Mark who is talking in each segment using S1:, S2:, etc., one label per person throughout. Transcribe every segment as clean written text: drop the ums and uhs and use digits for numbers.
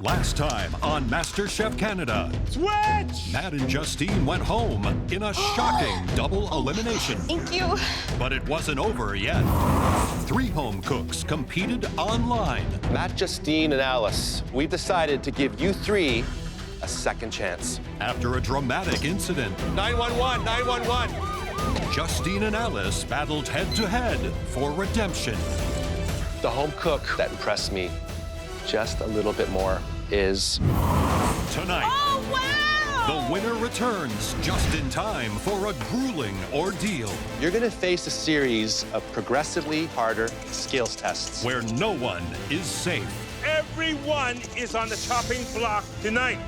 S1: Last time on MasterChef Canada,
S2: Switch!
S1: Matt and Justine went home in a shocking double elimination.
S3: Thank you.
S1: But it wasn't over yet. 3 home cooks competed online.
S4: Matt, Justine, and Alice, we've decided to give you 3 a second chance.
S1: After a dramatic incident,
S4: 911, 911.
S1: Justine and Alice battled head-to-head for redemption.
S4: The home cook that impressed me just a little bit more is...
S1: Tonight,
S3: Oh, wow!
S1: the winner returns just in time for a grueling ordeal
S4: You're gonna face a series of progressively harder skills tests.
S1: where no one is safe.
S2: Everyone is on the chopping block tonight.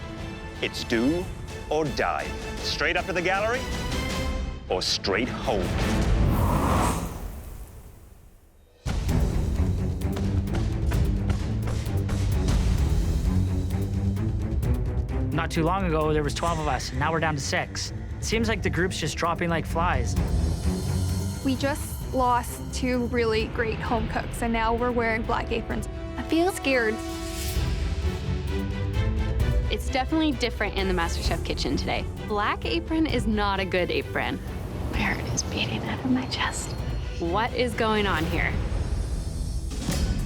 S5: It's do or die. Straight up to the gallery or straight home.
S6: Not too long ago, there was 12 of us, and now we're down to 6. It seems like the group's just dropping like flies.
S7: We just lost 2 really great home cooks, and now we're wearing black aprons. I feel scared.
S8: It's definitely different in the MasterChef kitchen today. Black apron is not a good apron.
S7: My heart is beating out of my chest.
S8: What is going on here?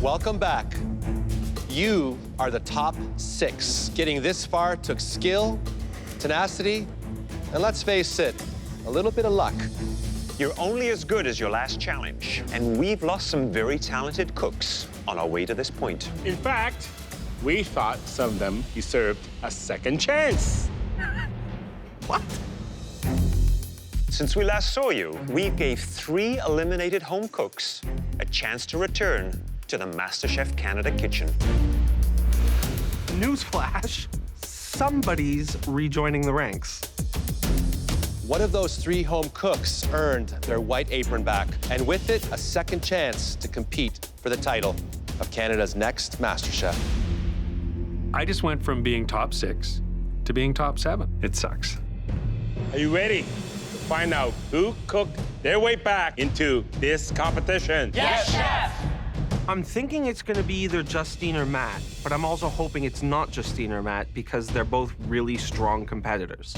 S4: Welcome back. You are the top 6. Getting this far took skill, tenacity, and let's face it, a little bit of luck.
S5: You're only as good as your last challenge, and we've lost some very talented cooks on our way to this point.
S2: In fact, we thought some of them deserved a second chance.
S4: What?
S5: Since we last saw you, we gave 3 eliminated home cooks a chance to return to the MasterChef Canada kitchen.
S9: Newsflash, somebody's rejoining the ranks.
S4: One of those 3 home cooks earned their white apron back, and with it, a second chance to compete for the title of Canada's next MasterChef.
S10: I just went from being top 6 to being top 7. It sucks.
S2: Are you ready to find out who cooked their way back into this competition?
S3: Yes, chef!
S9: I'm thinking it's gonna be either Justine or Matt, but I'm also hoping it's not Justine or Matt because they're both really strong competitors.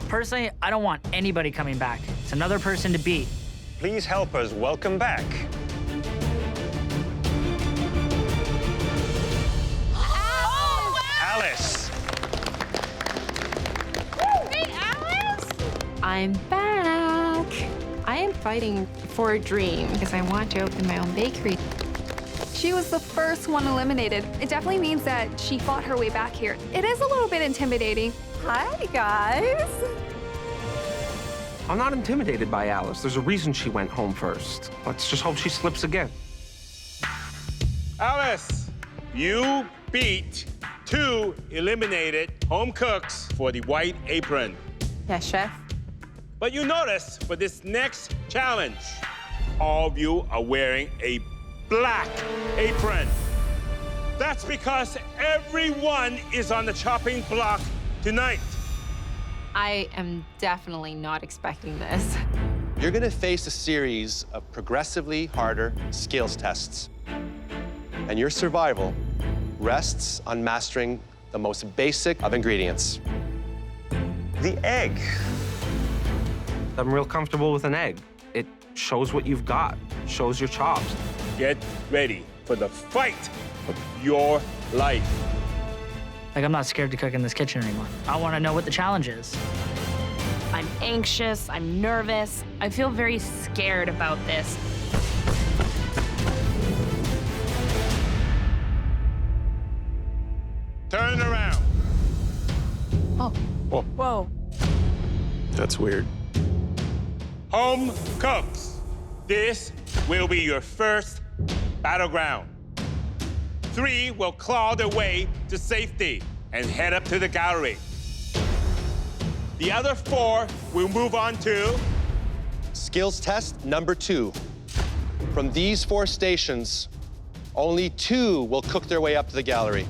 S6: Personally, I don't want anybody coming back. It's another person to beat.
S5: Please help us welcome back
S3: Oh, wow!
S5: Alice.
S3: Hey, Alice!
S11: I'm back. I am fighting for a dream because I want to open my own bakery.
S7: She was the first one eliminated. It definitely means that she fought her way back here. It is a little bit intimidating.
S3: Hi, guys.
S9: I'm not intimidated by Alice. There's a reason she went home first. Let's just hope she slips again.
S2: Alice, you beat 2 eliminated home cooks for the white apron.
S3: Yes, chef.
S2: But you notice for this next challenge, all of you are wearing a black apron. That's because everyone is on the chopping block tonight.
S11: I am definitely not expecting this.
S4: You're gonna face a series of progressively harder skills tests. And your survival rests on mastering the most basic of ingredients.
S5: The egg.
S9: I'm real comfortable with an egg. It shows what you've got, shows your chops.
S2: Get ready for the fight of your life.
S6: Like, I'm not scared to cook in this kitchen anymore. I want to know what the challenge is.
S8: I'm anxious, I'm nervous. I feel very scared about this.
S2: Turn around.
S3: Whoa.
S10: That's weird.
S2: Home cooks, this will be your first battleground. 3 will claw their way to safety and head up to the gallery. The other 4 will move on to
S4: Skills test number 2. From these 4 stations, only 2 will cook their way up to the gallery,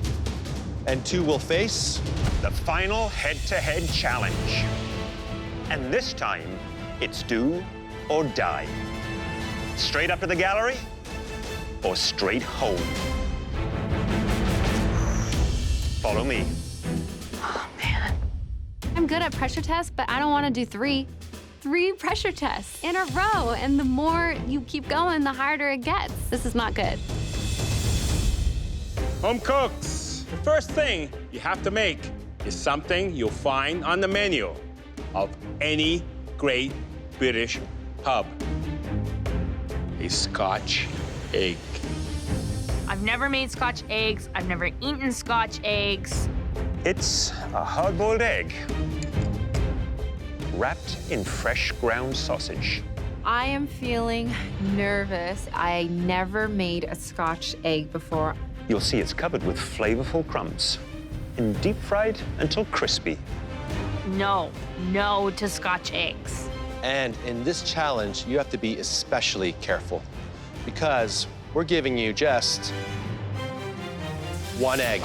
S4: and 2 will face
S5: The final head-to-head challenge. And this time, it's do or die. Straight up to the gallery or straight home. Follow me.
S8: Oh, man. I'm good at pressure tests, but I don't want to do 3. 3 pressure tests in a row, and the more you keep going, the harder it gets. This is not good.
S2: Home cooks, the first thing you have to make is something you'll find on the menu of any great British pub. A Scotch egg.
S3: I've never made Scotch eggs. I've never eaten Scotch eggs.
S5: It's a hard-boiled egg wrapped in fresh ground sausage.
S11: I am feeling nervous. I never made a Scotch egg before.
S5: You'll see it's covered with flavorful crumbs and deep-fried until crispy.
S3: No to Scotch eggs.
S4: And in this challenge, you have to be especially careful because we're giving you just 1 egg.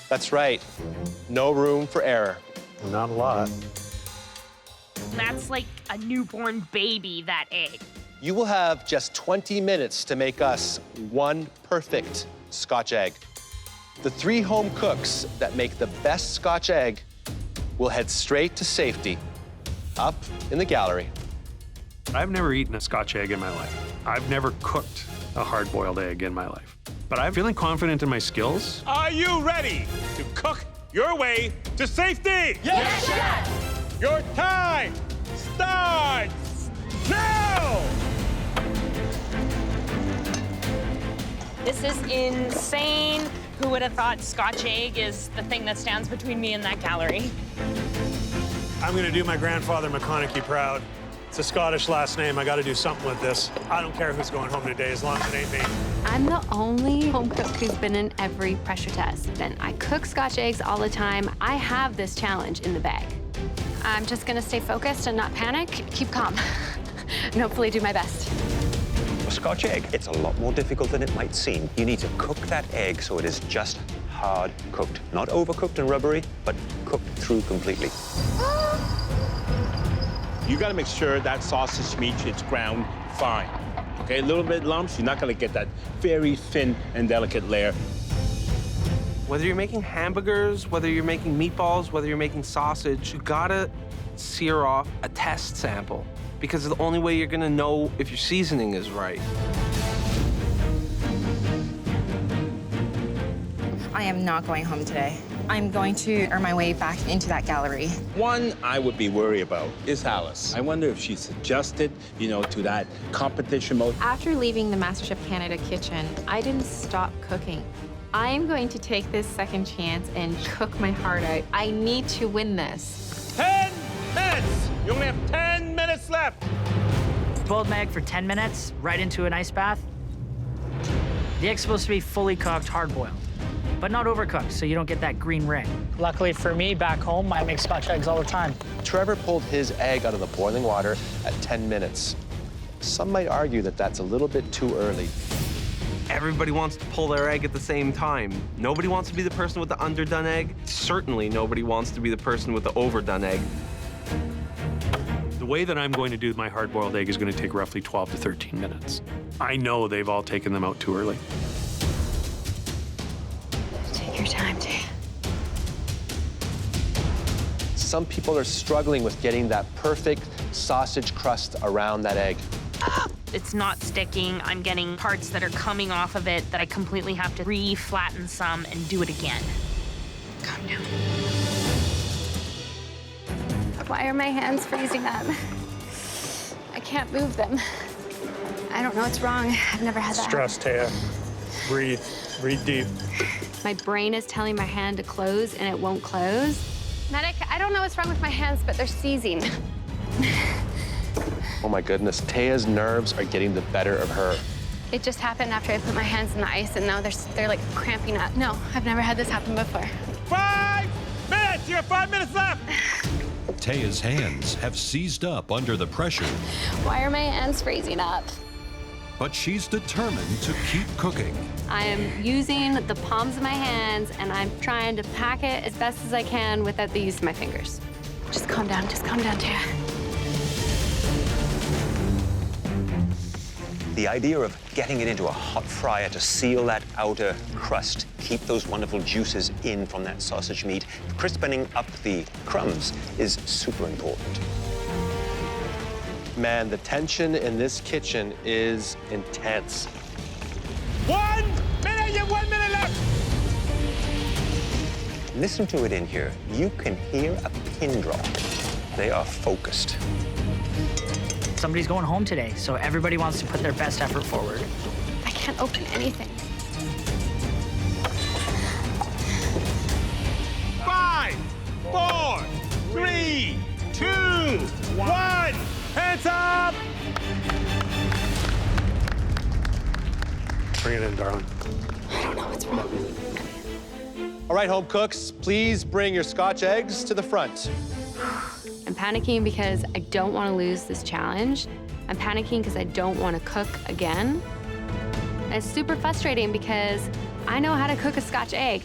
S4: That's right. No room for error.
S10: Not a lot.
S3: That's like a newborn baby, that egg.
S4: You will have just 20 minutes to make us 1 perfect Scotch egg. The 3 home cooks that make the best Scotch egg will head straight to safety, up in the gallery.
S10: I've never eaten a Scotch egg in my life. I've never cooked a hard-boiled egg in my life. But I'm feeling confident in my skills.
S2: Are you ready to cook your way to safety?
S3: Yes, Chef!
S2: Your time starts now!
S3: This is insane. Who would have thought Scotch egg is the thing that stands between me and that gallery?
S12: I'm gonna do my grandfather McConaughey proud. It's a Scottish last name. I gotta do something with this. I don't care who's going home today as long as it ain't me.
S8: I'm the only home cook who's been in every pressure test. And I cook Scotch eggs all the time. I have this challenge in the bag. I'm just gonna stay focused and not panic, keep calm, and hopefully do my best.
S5: A Scotch egg, it's a lot more difficult than it might seem. You need to cook that egg so it is just hard cooked. Not overcooked and rubbery, but cooked through completely.
S2: You gotta make sure that sausage meat is ground fine. Okay, a little bit lumps, you're not gonna get that very thin and delicate layer.
S9: Whether you're making hamburgers, whether you're making meatballs, whether you're making sausage, you gotta sear off a test sample because it's the only way you're gonna know if your seasoning is right.
S11: I am not going home today. I'm going to earn my way back into that gallery.
S2: One I would be worried about is Alice. I wonder if she's adjusted, to that competition mode.
S11: After leaving the MasterChef Canada kitchen, I didn't stop cooking. I am going to take this second chance and cook my heart out. I need to win this.
S2: 10 minutes! You only have 10 minutes left!
S6: Boiled my egg for 10 minutes, right into an ice bath. The egg's supposed to be fully cooked, hard-boiled, but not overcooked, so you don't get that green ring. Luckily for me, back home, I make Scotch eggs all the time.
S4: Trevor pulled his egg out of the boiling water at 10 minutes. Some might argue that that's a little bit too early.
S9: Everybody wants to pull their egg at the same time. Nobody wants to be the person with the underdone egg. Certainly nobody wants to be the person with the overdone egg.
S10: The way that I'm going to do my hard-boiled egg is going to take roughly 12 to 13 minutes. I know they've all taken them out too early.
S8: Take your time, Thea.
S4: Some people are struggling with getting that perfect sausage crust around that egg.
S3: It's not sticking. I'm getting parts that are coming off of it that I completely have to re-flatten some and do it again.
S8: Calm down.
S7: Why are my hands freezing up? I can't move them. I don't know what's wrong. I've never had that.
S12: Stress, Thea. Breathe. Breathe deep.
S8: My brain is telling my hand to close, and it won't close.
S7: Medic, I don't know what's wrong with my hands, but they're seizing.
S4: Oh my goodness, Thea's nerves are getting the better of her.
S7: It just happened after I put my hands in the ice, and now they're like cramping up. No, I've never had this happen before.
S2: 5 minutes! You have 5 minutes left!
S1: Thea's hands have seized up under the pressure,
S7: Why are my hands freezing up?
S1: but she's determined to keep cooking.
S8: I am using the palms of my hands, and I'm trying to pack it as best as I can without the use of my fingers.
S7: Just calm down, Thea.
S5: The idea of getting it into a hot fryer to seal that outer crust, keep those wonderful juices in from that sausage meat, crispening up the crumbs is super important.
S4: Man, the tension in this kitchen is intense.
S2: 1 minute, you have 1 minute left.
S5: Listen to it in here. You can hear a pin drop. They are focused.
S6: Somebody's going home today, so everybody wants to put their best effort forward.
S7: I can't open anything.
S2: 5, 4, 3, 2, 1. Hands up!
S12: Bring it in, darling.
S7: I don't know what's wrong.
S4: All right, home cooks, please bring your Scotch eggs to the front.
S8: I'm panicking because I don't want to lose this challenge. I'm panicking because I don't want to cook again. And it's super frustrating because I know how to cook a Scotch egg.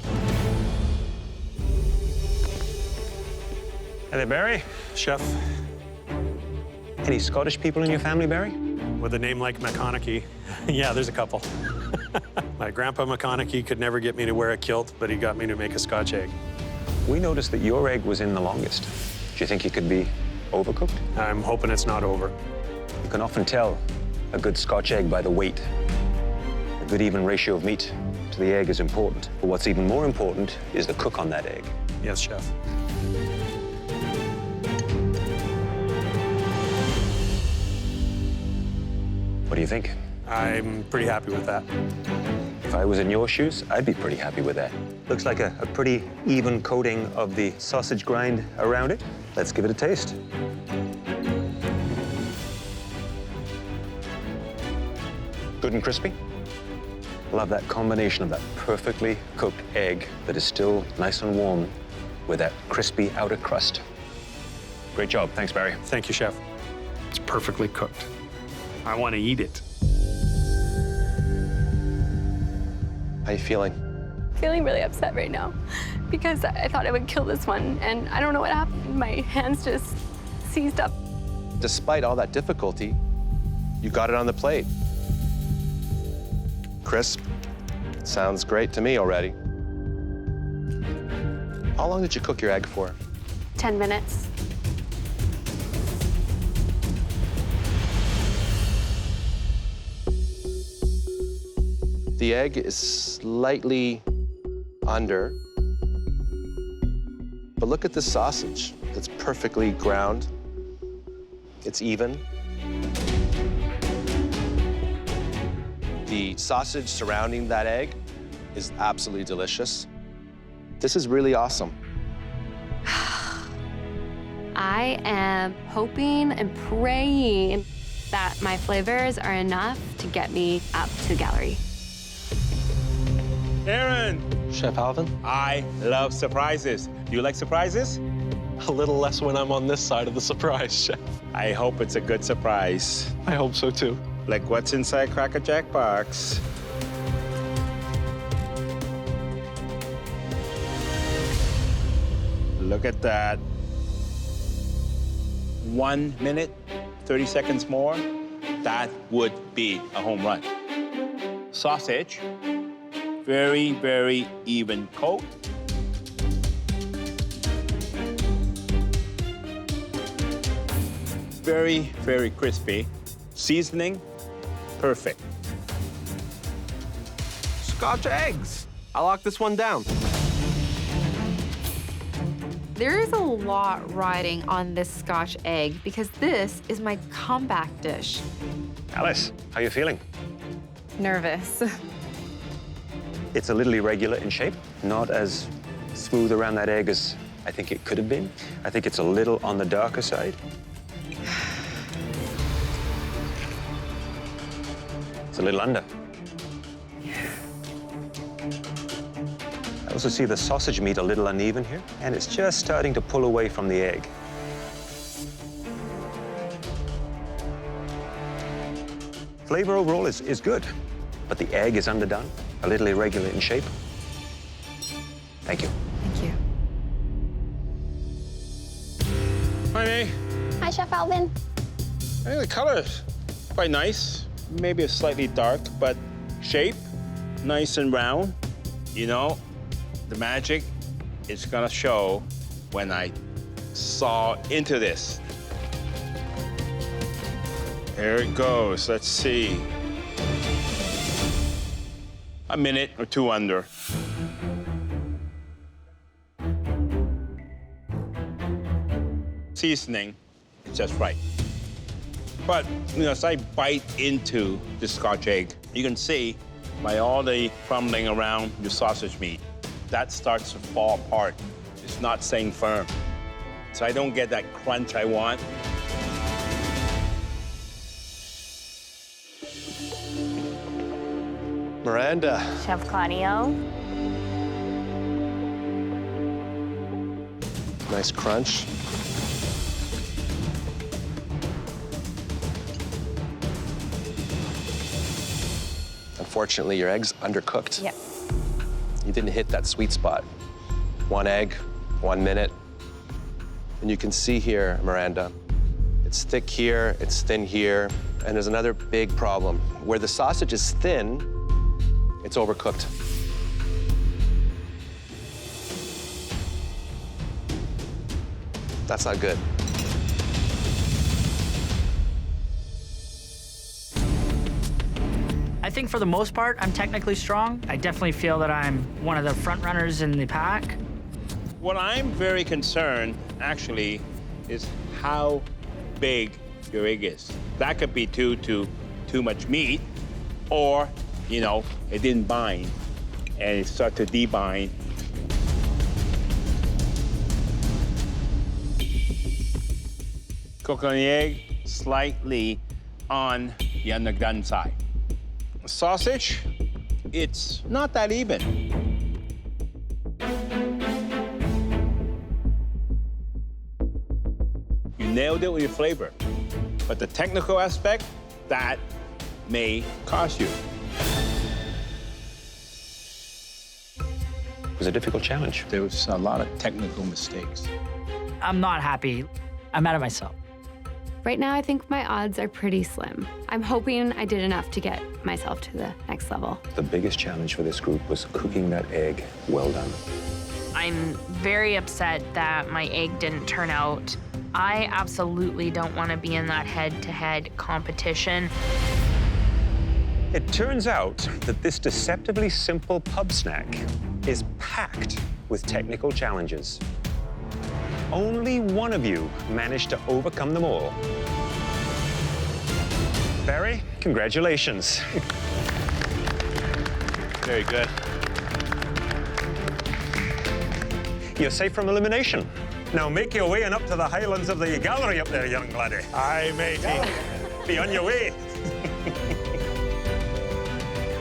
S5: Hey there, Barrie.
S12: Chef,
S5: Any Scottish people in your family, Barrie?
S12: with a name like McConaughey, yeah, there's a couple. My grandpa McConaughey could never get me to wear a kilt, but he got me to make a Scotch egg.
S5: We noticed that your egg was in the longest. Do you think it could be overcooked?
S12: I'm hoping it's not over.
S5: You can often tell a good Scotch egg by the weight. A good even ratio of meat to the egg is important. But what's even more important is the cook on that egg.
S12: Yes, chef.
S5: What do you think?
S12: I'm pretty happy with that.
S5: If I was in your shoes, I'd be pretty happy with that. Looks like a pretty even coating of the sausage grind around it. Let's give it a taste. Good and crispy. Love that combination of that perfectly cooked egg that is still nice and warm with that crispy outer crust. Great job. Thanks, Barrie.
S12: Thank you, chef.
S10: It's perfectly cooked. I want to eat it.
S4: How you feeling?
S7: Feeling really upset right now because I thought I would kill this one, and I don't know what happened. My hands just seized up.
S4: Despite all that difficulty, you got it on the plate. Crisp. Sounds great to me already. How long did you cook your egg for?
S7: 10 minutes.
S4: The egg is slightly under, but look at this sausage. It's perfectly ground. It's even. The sausage surrounding that egg is absolutely delicious. This is really awesome.
S8: I am hoping and praying that my flavors are enough to get me up to the gallery.
S2: Aaron,
S13: Chef Alvin?
S2: I love surprises. Do you like surprises?
S13: A little less when I'm on this side of the surprise, Chef.
S2: I hope it's a good surprise.
S13: I hope so, too.
S2: Like what's inside Cracker Jack box. Look at that. 1 minute, 30 seconds more. That would be a home run. Sausage. Very, very even coat. Very, very crispy. Seasoning, perfect.
S9: Scotch eggs. I locked this one down.
S11: There is a lot riding on this Scotch egg because this is my comeback dish.
S5: Alice, how you feeling?
S11: Nervous.
S5: It's a little irregular in shape, not as smooth around that egg as I think it could have been. I think it's a little on the darker side. It's a little under. I also see the sausage meat a little uneven here, and it's just starting to pull away from the egg. Flavor overall is good, but the egg is underdone, a little irregular in shape. Thank you.
S11: Thank you.
S2: Hi, May.
S7: Hi, Chef Alvin.
S2: I think the color's quite nice. maybe a slightly dark, but shape, nice and round. You know, the magic is gonna show when I saw into this. There it goes, let's see. A minute or two under. Seasoning, it's just right. But, you know, as I bite into the Scotch egg, you can see by all the crumbling around the sausage meat, that starts to fall apart. It's not staying firm. So I don't get that crunch I want.
S4: Miranda.
S3: Chef Claudio.
S4: Nice crunch. Unfortunately, your egg's undercooked.
S3: Yep.
S4: You didn't hit that sweet spot. 1 egg, 1 minute. And you can see here, Miranda, it's thick here, it's thin here, and there's another big problem. Where the sausage is thin, it's overcooked. That's not good.
S6: I think for the most part, I'm technically strong. I definitely feel that I'm one of the front runners in the pack.
S2: What I'm very concerned, actually, is how big your egg is. That could be due to too much meat, or, you know, it didn't bind, and it started to debind. Cook on the egg slightly on the underdone side. Sausage, it's not that even. You nailed it with your flavor. But the technical aspect, that may cost you.
S5: It was a difficult challenge.
S2: There was a lot of technical mistakes.
S6: I'm not happy. I'm mad at myself.
S8: Right now, I think my odds are pretty slim. I'm hoping I did enough to get myself to the next level.
S5: The biggest challenge for this group was cooking that egg well done.
S3: I'm very upset that my egg didn't turn out. I absolutely don't want to be in that head-to-head competition.
S5: It turns out that this deceptively simple pub snack is packed with technical challenges. Only one of you managed to overcome them all. Barrie, congratulations.
S4: Very good.
S5: You're safe from elimination. Now make your way on up to the highlands of the gallery up there, young laddie.
S12: Aye, matey.
S5: Be on your way.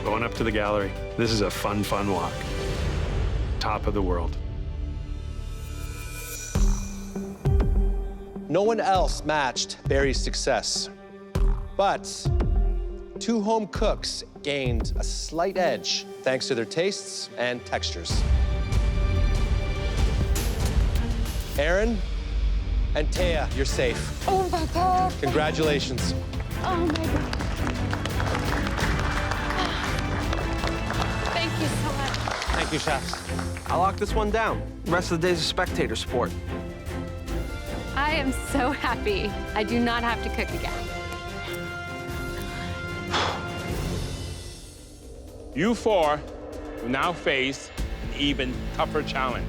S10: Going up to the gallery. This is a fun, fun walk. Top of the world.
S4: No one else matched Barrie's success, but 2 home cooks gained a slight edge thanks to their tastes and textures. Aaron and Thea, you're safe.
S7: Oh my God.
S4: Congratulations.
S7: Oh my God. Thank you so much.
S4: Thank you, chefs.
S9: I'll lock this one down. The rest of the day's a spectator sport.
S8: I am so happy I do not have to cook again.
S2: You 4 will now face an even tougher challenge.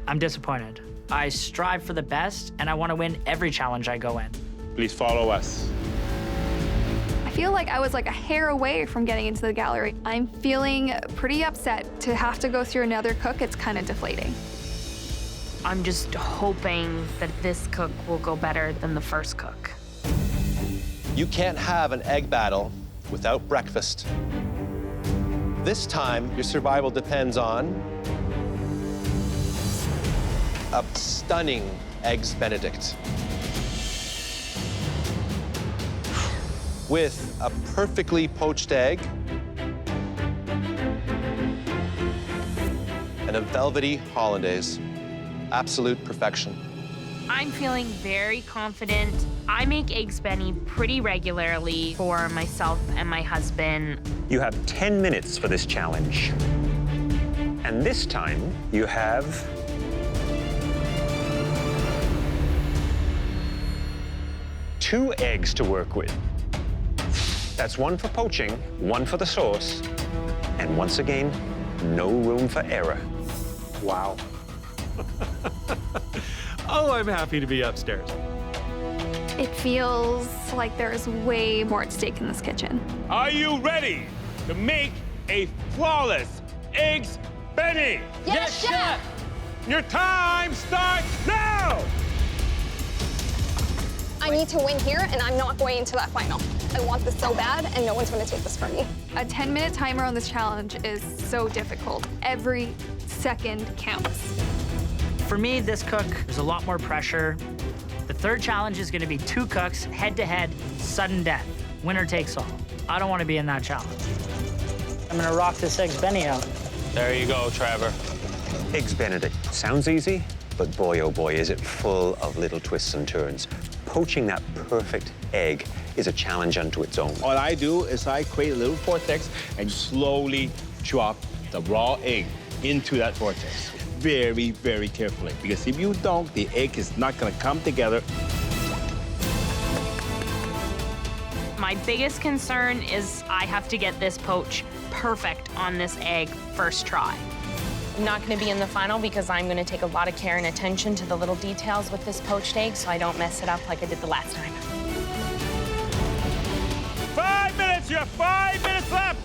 S6: I'm disappointed. I strive for the best, and I want to win every challenge I go in.
S2: Please follow us.
S7: I feel like I was like a hair away from getting into the gallery. I'm feeling pretty upset to have to go through another cook. It's kind of deflating.
S3: I'm just hoping that this cook will go better than the first cook.
S4: You can't have an egg battle without breakfast. This time, your survival depends on a stunning Eggs Benedict with a perfectly poached egg and a velvety hollandaise. Absolute perfection.
S3: I'm feeling very confident I make eggs Benny pretty regularly for myself and my husband.
S5: You have 10 minutes for this challenge. And this time, you have 2 eggs to work with. That's 1 for poaching, 1 for the sauce, and once again, no room for error.
S10: Wow. Oh, I'm happy to be upstairs.
S7: It feels like there's way more at stake in this kitchen.
S2: Are you ready to make a flawless eggs Benny?
S8: Yes, Chef!
S2: Your time starts now!
S14: I need to win here, and I'm not going into that final. I want this so bad, and no one's going to take this from me.
S7: A 10-minute timer on this challenge is so difficult. Every second counts.
S6: For me, this cook, there's a lot more pressure. The third challenge is gonna be 2 cooks, head-to-head, sudden death. Winner takes all. I don't wanna be in that challenge. I'm gonna rock this eggs Benny out.
S5: There you go, Trevor. Eggs Benedict. Sounds easy, but boy, oh boy, is it full of little twists and turns. Poaching that perfect egg is a challenge unto its own.
S2: What I do is I create a little vortex and slowly drop the raw egg into that vortex. Very, very carefully, because if you don't, the egg is not gonna come together.
S3: My biggest concern is I have to get this poach perfect on this egg first try. I'm not gonna be in the final because I'm gonna take a lot of care and attention to the little details with this poached egg so I don't mess it up like I did the last time.
S2: 5 minutes, you have 5 minutes left!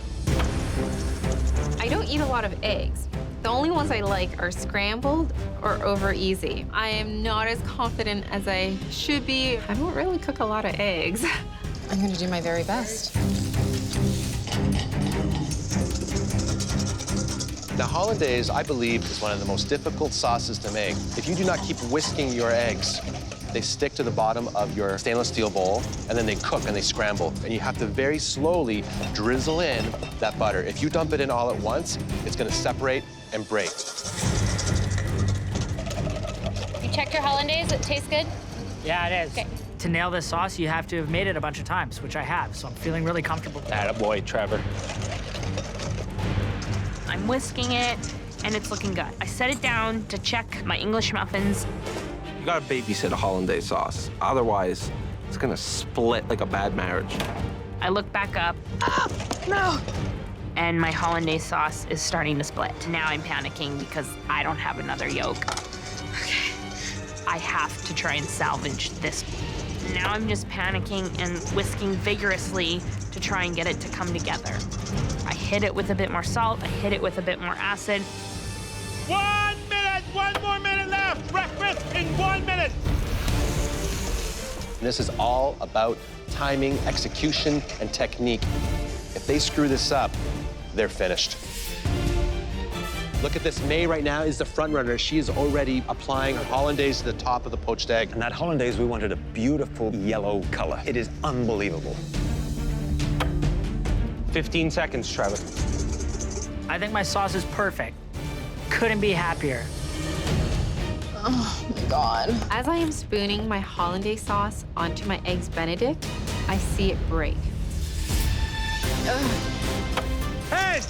S11: I don't eat a lot of eggs. The only ones I like are scrambled or over easy. I am not as confident as I should be. I don't really cook a lot of eggs.
S15: I'm gonna do my very best.
S4: Now, hollandaise, I believe, is one of the most difficult sauces to make. If you do not keep whisking your eggs, they stick to the bottom of your stainless steel bowl, and then they cook and they scramble. And you have to very slowly drizzle in that butter. If you dump it in all at once, it's gonna separate and break.
S8: You checked your hollandaise? It tastes good?
S6: Yeah, it is.
S8: Okay.
S6: To nail this sauce, you have to have made it a bunch of times, which I have, so I'm feeling really comfortable.
S2: Attaboy, Trevor.
S3: I'm whisking it, and it's looking good. I set it down to check my English muffins.
S9: You gotta babysit a hollandaise sauce. Otherwise, it's gonna split like a bad marriage.
S3: I look back up. No! And my hollandaise sauce is starting to split. Now I'm panicking because I don't have another yolk. Okay. I have to try and salvage this. Now I'm just panicking and whisking vigorously to try and get it to come together. I hit it with a bit more salt. I hit it with a bit more acid.
S2: 1 minute! 1 more minute left! Breakfast in 1 minute!
S4: And this is all about timing, execution, and technique. If they screw this up, they're finished. Look at this. May right now is the front runner. She is already applying her hollandaise to the top of the poached egg.
S5: And that hollandaise, we wanted a beautiful yellow color. It is unbelievable.
S9: 15 seconds, Trevor.
S6: I think my sauce is perfect. Couldn't be happier.
S15: Oh my God.
S11: As I am spooning my hollandaise sauce onto my eggs Benedict, I see it break.
S2: 10,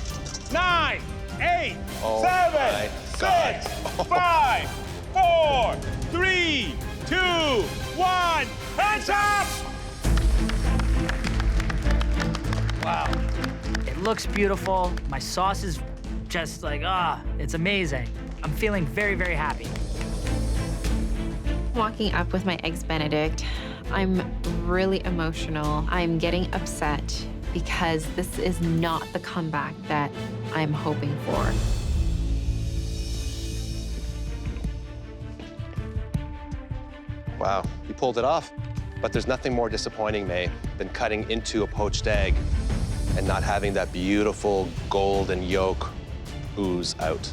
S2: 9, 8,
S4: Oh
S2: 7,
S4: my
S2: 6, 5, 4, 3, 2, 1. Hands up!
S6: Wow. It looks beautiful. My sauce is just like, it's amazing. I'm feeling very, very happy.
S11: Walking up with my eggs Benedict, I'm really emotional. I'm getting upset because this is not the comeback that I'm hoping for.
S4: Wow, you pulled it off. But there's nothing more disappointing, May, than cutting into a poached egg and not having that beautiful golden yolk ooze out.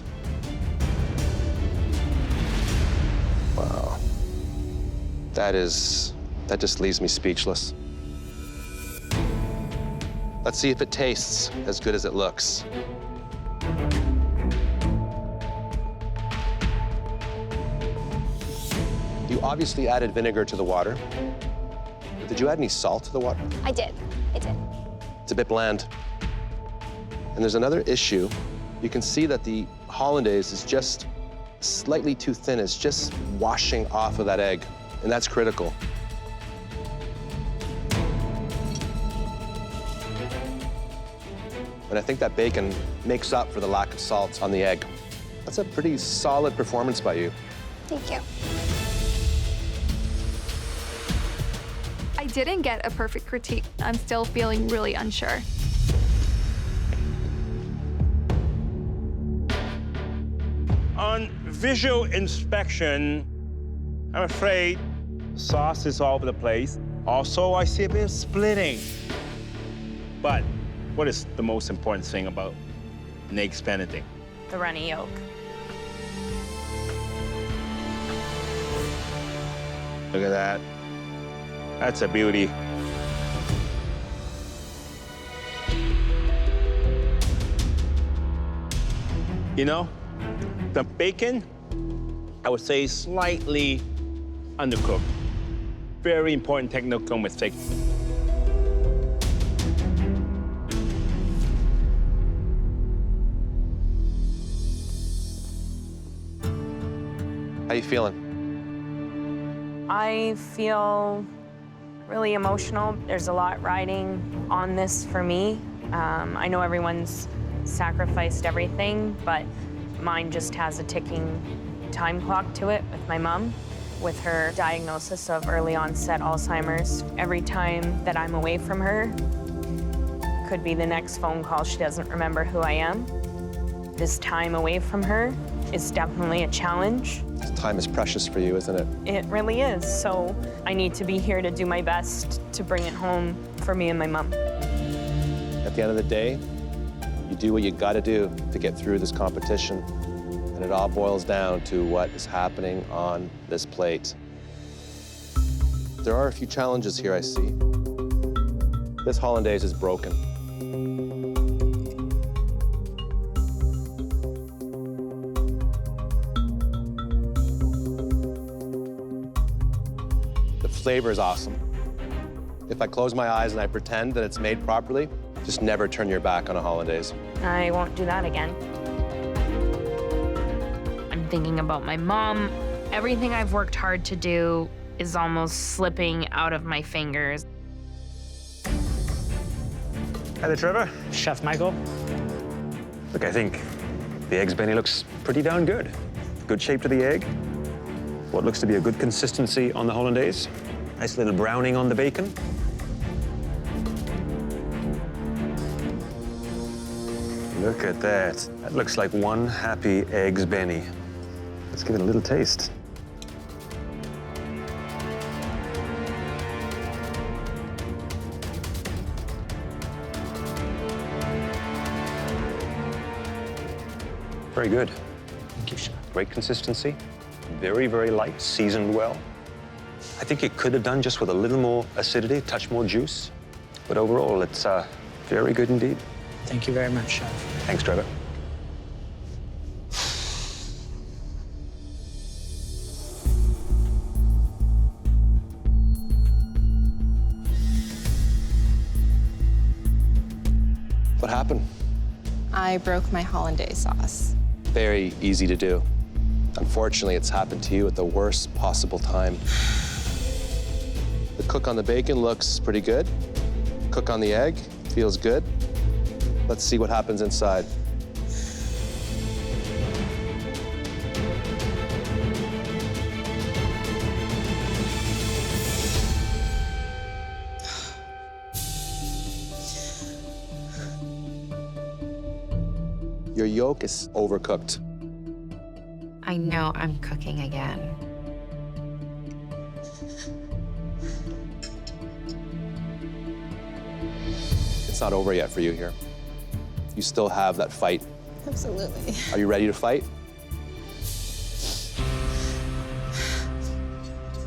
S4: Wow. That just leaves me speechless. Let's see if it tastes as good as it looks. You obviously added vinegar to the water. Did you add any salt to the water?
S14: I did.
S4: It's a bit bland. And there's another issue. You can see that the hollandaise is just slightly too thin. It's just washing off of that egg, and that's critical. And I think that bacon makes up for the lack of salt on the egg. That's a pretty solid performance by you.
S14: Thank you.
S7: I didn't get a perfect critique. I'm still feeling really unsure.
S2: On visual inspection, I'm afraid sauce is all over the place. Also, I see a bit of splitting. But what is the most important thing about an egg Benedict?
S3: The runny yolk.
S2: Look at that. That's a beauty. You know, the bacon, I would say, is slightly undercooked. Very important technical mistake.
S4: How you feeling?
S3: I feel really emotional. There's a lot riding on this for me. I know everyone's sacrificed everything, but mine just has a ticking time clock to it with my mom. With her diagnosis of early onset Alzheimer's, every time that I'm away from her could be the next phone call. She doesn't remember who I am. This time away from her is definitely a challenge.
S4: Time is precious for you, isn't it?
S3: It really is. So I need to be here to do my best to bring it home for me and my mom.
S4: At the end of the day, you do what you gotta do to get through this competition. And it all boils down to what is happening on this plate. There are a few challenges here, I see. This hollandaise is broken. The flavor is awesome. If I close my eyes and I pretend that it's made properly, just never turn your back on a hollandaise.
S3: I won't do that again. I'm thinking about my mom. Everything I've worked hard to do is almost slipping out of my fingers.
S2: Hi there, Trevor.
S6: Chef Michael.
S5: Look, I think the eggs Benny looks pretty darn good. Good shape to the egg. What looks to be a good consistency on the hollandaise. Nice little browning on the bacon. Look at that. That looks like one happy eggs Benny. Let's give it a little taste. Very good.
S6: Thank you, Chef.
S5: Great consistency. Very, very light, seasoned well. I think it could have done just with a little more acidity, a touch more juice. But overall, it's very good indeed.
S6: Thank you very much, Chef.
S5: Thanks, Trevor.
S4: What happened?
S15: I broke my hollandaise sauce.
S4: Very easy to do. Unfortunately, it's happened to you at the worst possible time. The cook on the bacon looks pretty good. Cook on the egg feels good. Let's see what happens inside. Your yolk is overcooked.
S11: I know I'm cooking again.
S4: It's not over yet for you here. You still have that fight.
S15: Absolutely.
S4: Are you ready to fight?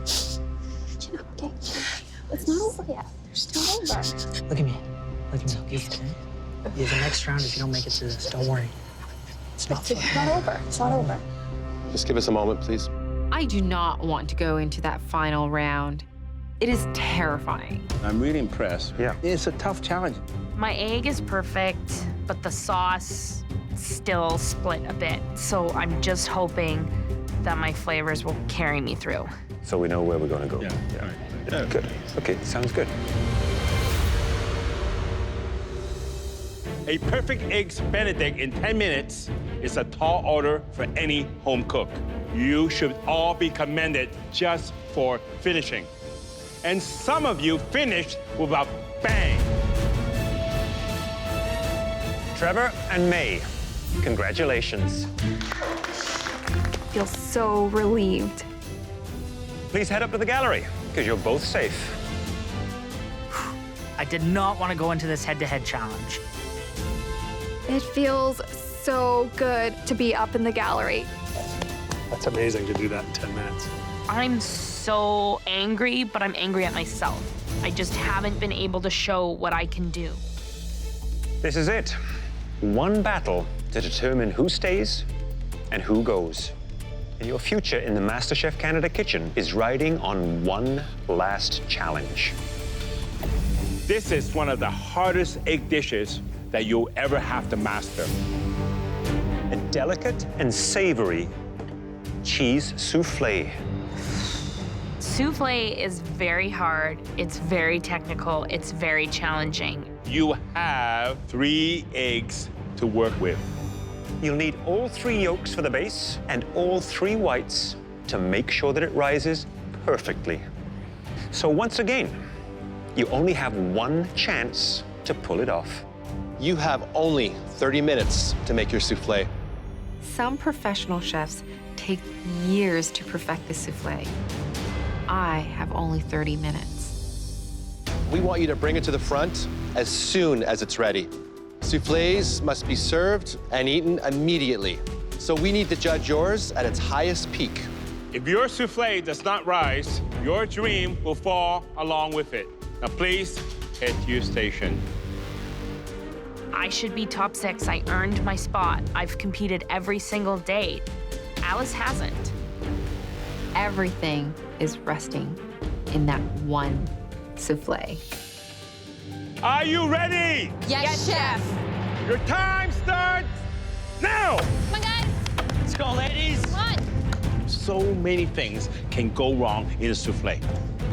S14: Okay. It's not over yet. There's still over.
S6: Look at me. Look at me. You the next round if you don't make it to this. Don't worry. It's not
S14: It's not over. It's not over.
S4: Just give us a moment, please.
S11: I do not want to go into that final round It is terrifying.
S2: I'm really impressed.
S5: Yeah.
S2: It's a tough challenge.
S3: My egg is perfect, but the sauce still split a bit. So I'm just hoping that my flavors will carry me through.
S5: So we know where we're going to go.
S2: Yeah.
S5: Good. Okay, sounds good.
S2: A perfect eggs Benedict in 10 minutes is a tall order for any home cook. You should all be commended just for finishing. And some of you finished with a bang.
S5: Trevor and May, congratulations.
S7: I feel so relieved.
S5: Please head up to the gallery, because you're both safe.
S6: I did not want to go into this head-to-head challenge.
S7: It feels so good to be up in the gallery.
S12: That's amazing to do that in 10 minutes.
S3: I'm so angry, but I'm angry at myself. I just haven't been able to show what I can do.
S5: This is it. One battle to determine who stays and who goes. And your future in the MasterChef Canada kitchen is riding on one last challenge.
S2: This is one of the hardest egg dishes that you'll ever have to master.
S5: A delicate and savory cheese souffle.
S3: Souffle is very hard, it's very technical, it's very challenging.
S2: You have 3 eggs to work with.
S5: You'll need all 3 yolks for the base and all 3 whites to make sure that it rises perfectly. So once again, you only have one chance to pull it off.
S4: You have only 30 minutes to make your souffle.
S11: Some professional chefs take years to perfect the souffle. I have only 30 minutes.
S4: We want you to bring it to the front as soon as it's ready. Soufflés must be served and eaten immediately. So we need to judge yours at its highest peak.
S2: If your souffle does not rise, your dream will fall along with it. Now please head to your station.
S3: I should be top 6. I earned my spot. I've competed every single day. Alice hasn't.
S11: Everything is resting in that one souffle.
S2: Are you ready?
S11: Yes, Chef.
S2: Your time starts now!
S14: Come on, guys.
S2: Let's go, ladies.
S14: Come on.
S2: So many things can go wrong in a souffle.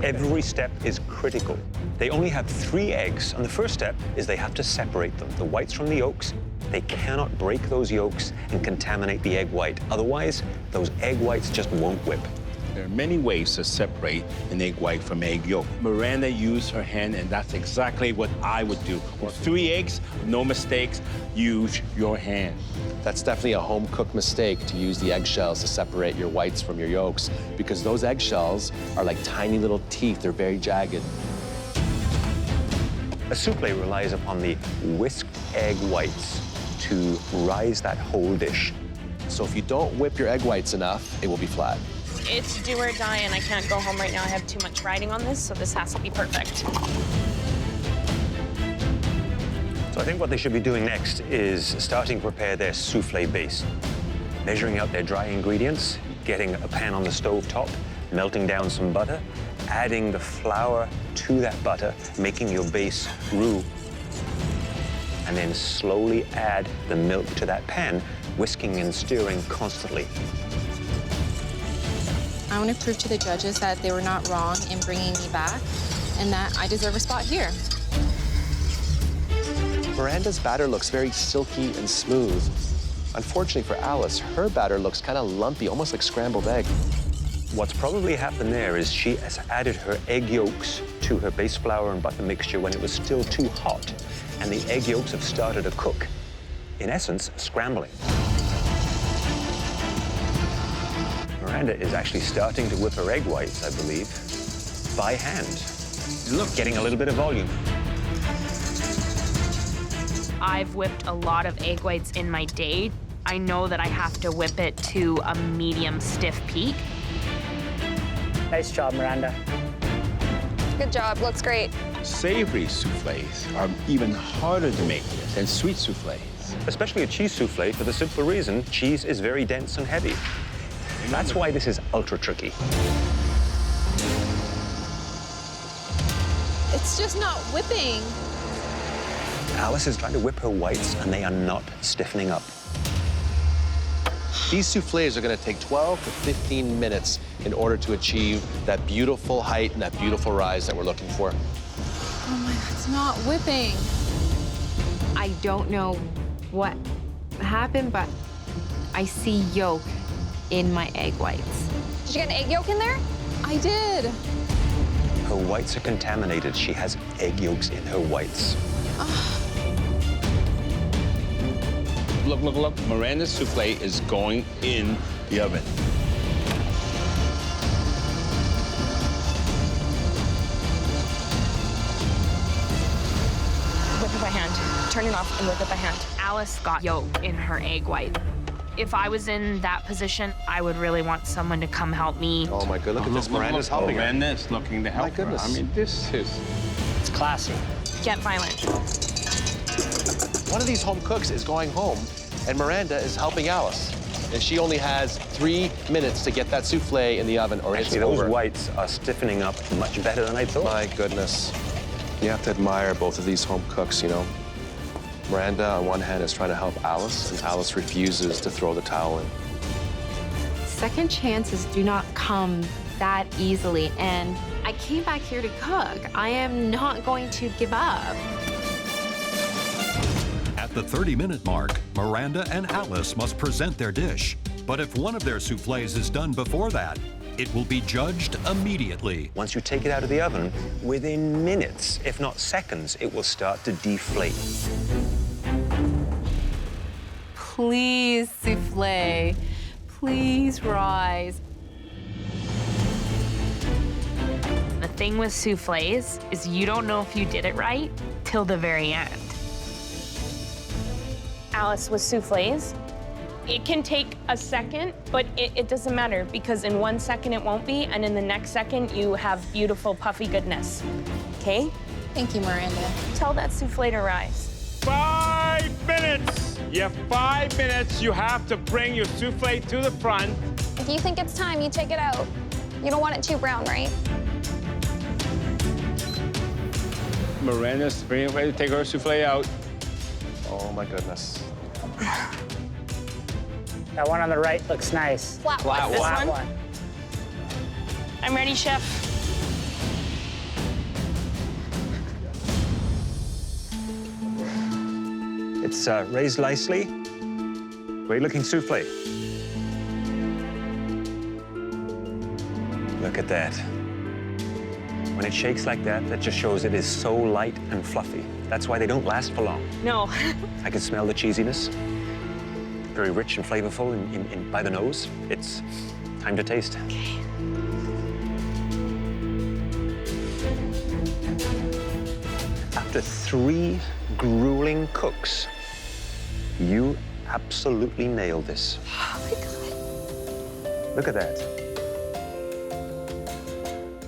S5: Every step is critical. They only have 3 eggs, and the first step is they have to separate them, the whites from the yolks. They cannot break those yolks and contaminate the egg white. Otherwise, those egg whites just won't whip.
S2: There are many ways to separate an egg white from egg yolk. Miranda used her hand, and that's exactly what I would do. With 3 eggs, no mistakes, use your hand.
S4: That's definitely a home-cooked mistake to use the eggshells to separate your whites from your yolks, because those eggshells are like tiny little teeth. They're very jagged.
S5: A souffle relies upon the whisked egg whites to rise that whole dish.
S4: So if you don't whip your egg whites enough, it will be flat.
S3: It's do or die, and I can't go home right now. I have too much riding on this, so this has to be perfect.
S5: So I think what they should be doing next is starting to prepare their souffle base. Measuring out their dry ingredients, getting a pan on the stove top, melting down some butter, adding the flour to that butter, making your base roux, and then slowly add the milk to that pan, whisking and stirring constantly.
S15: I want to prove to the judges that they were not wrong in bringing me back and that I deserve a spot here.
S4: Miranda's batter looks very silky and smooth. Unfortunately for Alice, her batter looks kind of lumpy, almost like scrambled egg.
S5: What's probably happened there is she has added her egg yolks to her base flour and butter mixture when it was still too hot, and the egg yolks have started to cook, in essence, scrambling. Miranda is actually starting to whip her egg whites, I believe, by hand. Look, getting a little bit of volume.
S3: I've whipped a lot of egg whites in my day. I know that I have to whip it to a medium stiff peak.
S6: Nice job, Miranda.
S14: Good job. Looks great.
S2: Savory soufflés are even harder to make than sweet soufflés.
S5: Especially a cheese souffle for the simple reason cheese is very dense and heavy. That's why this is ultra tricky.
S15: It's just not whipping.
S5: Alice is trying to whip her whites, and they are not stiffening up.
S4: These soufflés are gonna take 12 to 15 minutes in order to achieve that beautiful height and that beautiful rise that we're looking for.
S15: Oh my God, it's not whipping.
S11: I don't know what happened, but I see yolk in my egg whites.
S14: Did you get an egg yolk in there?
S15: I did.
S5: Her whites are contaminated. She has egg yolks in her whites.
S2: Look, look, look. Miranda's souffle is going in the oven.
S3: Whip it by hand. Turn it off and whip it by hand. Alice got yolk in her egg white. If I was in that position, I would really want someone to come help me.
S4: Oh my God, look at this. Miranda's helping her.
S2: Miranda's looking to help
S4: My goodness.
S2: her. I mean, this is...
S6: It's classy.
S3: Get violent.
S4: One of these home cooks is going home, and Miranda is helping Alice. And she only has 3 minutes to get that souffle in the oven, or it's
S5: Actually, those
S4: over.
S5: whites are stiffening up much better than I thought.
S4: My goodness. You have to admire both of these home cooks, you know. Miranda, on one hand, is trying to help Alice, and Alice refuses to throw the towel in.
S11: Second chances do not come that easily, and I came back here to cook. I am not going to give up.
S1: At the 30-minute mark, Miranda and Alice must present their dish. But if one of their soufflés is done before that, it will be judged immediately.
S5: Once you take it out of the oven, within minutes, if not seconds, it will start to deflate.
S11: Please, souffle. Please rise.
S3: The thing with soufflés is you don't know if you did it right till the very end. Alice, with soufflés, it can take a second, but it doesn't matter because in 1 second it won't be, and in the next second you have beautiful puffy goodness. Okay?
S15: Thank you, Miranda.
S3: Tell that soufflé to rise.
S2: 5 minutes! You have 5 minutes. You have to bring your souffle to the front.
S14: If you think it's time, you take it out. You don't want it too brown, right?
S2: Miranda's ready to take her souffle out.
S4: Oh my goodness.
S6: That one on the right looks nice.
S14: Flat
S2: Flat
S3: This
S2: one.
S3: one? I'm ready, chef.
S5: It's raised nicely. Great-looking souffle. Look at that. When it shakes like that, that just shows it is so light and fluffy. That's why they don't last for long.
S3: No.
S5: I can smell the cheesiness. Very rich and flavorful by the nose. It's time to taste.
S3: Okay.
S5: After 3 grueling cooks, you absolutely nailed this.
S3: Oh my God.
S5: Look at that.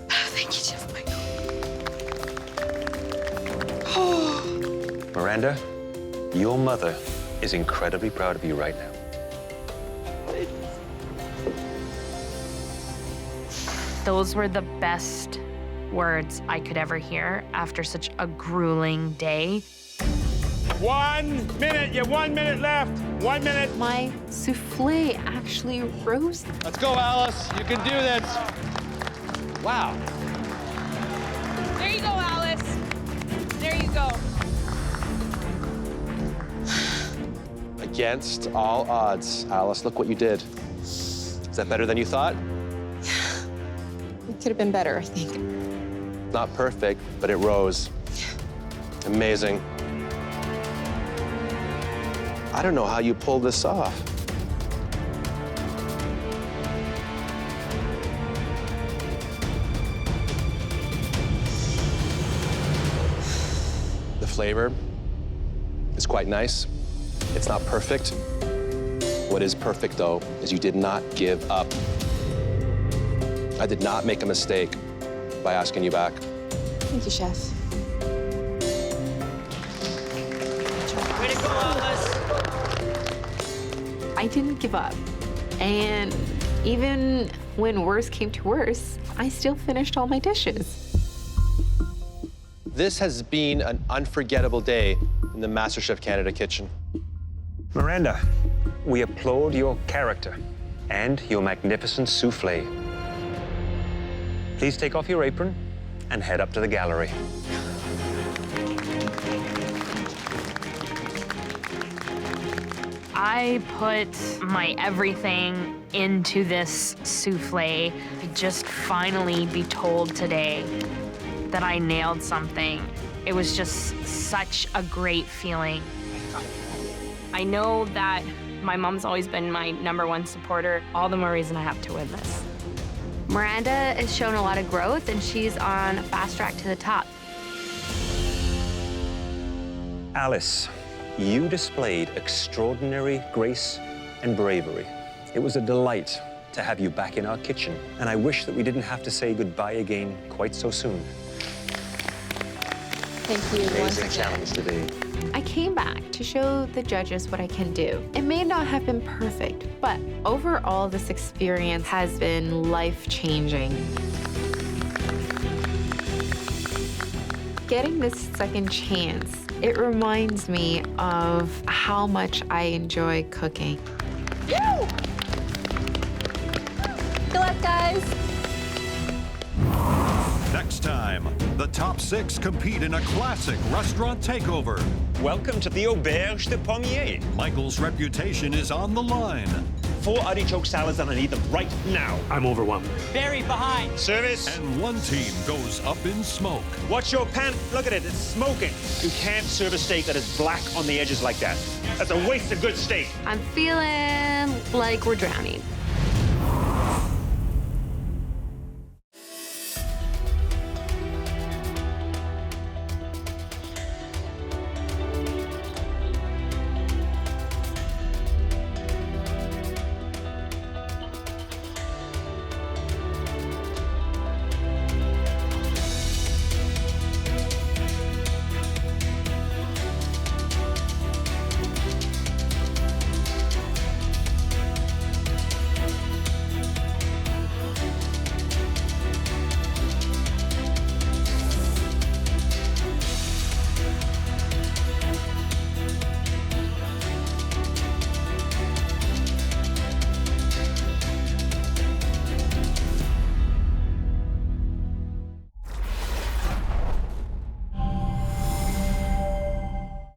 S3: Thank you, Chef Michael.
S5: Miranda, your mother is incredibly proud of you right now.
S3: Those were the best words I could ever hear after such a grueling day.
S2: 1 minute. You have 1 minute left. 1 minute.
S11: My souffle actually rose.
S4: Let's go, Alice. You can do this. Wow.
S3: There you go, Alice. There you go.
S4: Against all odds, Alice, look what you did. Is that better than you thought?
S15: It could have been better, I think.
S4: Not perfect, but it rose. Amazing. I don't know how you pulled this off. The flavor is quite nice. It's not perfect. What is perfect, though, is you did not give up. I did not make a mistake by asking you back.
S15: Thank you, Chef.
S6: Way to go, Alice.
S11: I didn't give up. And even when worse came to worse, I still finished all my dishes.
S4: This has been an unforgettable day in the MasterChef Canada kitchen.
S5: Miranda, we applaud your character and your magnificent souffle. Please take off your apron and head up to the gallery.
S3: I put my everything into this souffle to just finally be told today that I nailed something. It was just such a great feeling. I know that my mom's always been my #1 supporter. All the more reason I have to win this.
S8: Miranda has shown a lot of growth, and she's on a fast track to the top.
S5: Alice, you displayed extraordinary grace and bravery. It was a delight to have you back in our kitchen, and I wish that we didn't have to say goodbye again quite so soon.
S11: Thank you once
S5: Amazing
S11: again.
S5: challenge today.
S11: I came back to show the judges what I can do. It may not have been perfect, but overall, this experience has been life-changing. Getting this second chance, it reminds me of how much I enjoy cooking.
S14: Woo! Good luck, guys.
S1: Next time, the top 6 compete in a classic restaurant takeover.
S5: Welcome to the Auberge de Pommier.
S1: Michael's reputation is on the line.
S5: 4 artichoke salads and I need them right now.
S10: I'm overwhelmed.
S9: Barrie behind.
S2: Service.
S1: And one team goes up in smoke.
S2: Watch your pan. Look at it, it's smoking. You can't serve a steak that is black on the edges like that. That's a waste of good steak.
S8: I'm feeling like we're drowning.